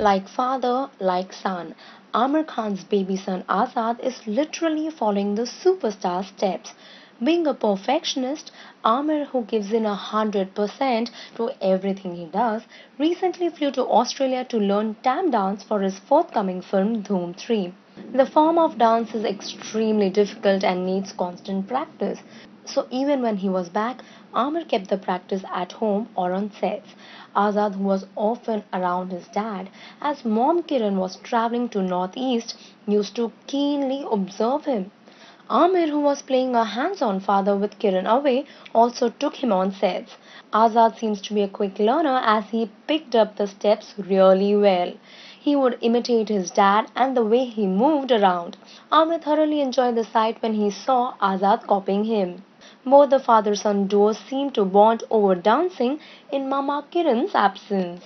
Like father, like son, Amir Khan's baby son Azad is literally following the superstar steps. Being a perfectionist, Amir, who gives in 100% to everything he does, recently flew to Australia to learn tam dance for his forthcoming film Dhoom 3. The form of dance is extremely difficult and needs constant practice. So even when he was back, Amir kept the practice at home or on sets. Azad, who was often around his dad, as mom Kiran was traveling to Northeast, used to keenly observe him. Amir, who was playing a hands-on father with Kiran away, also took him on sets. Azad seems to be a quick learner as he picked up the steps really well. He would imitate his dad and the way he moved around. Amir thoroughly enjoyed the sight when he saw Azad copying him. Both the father-son duo seemed to bond over dancing in Mama Kiran's absence.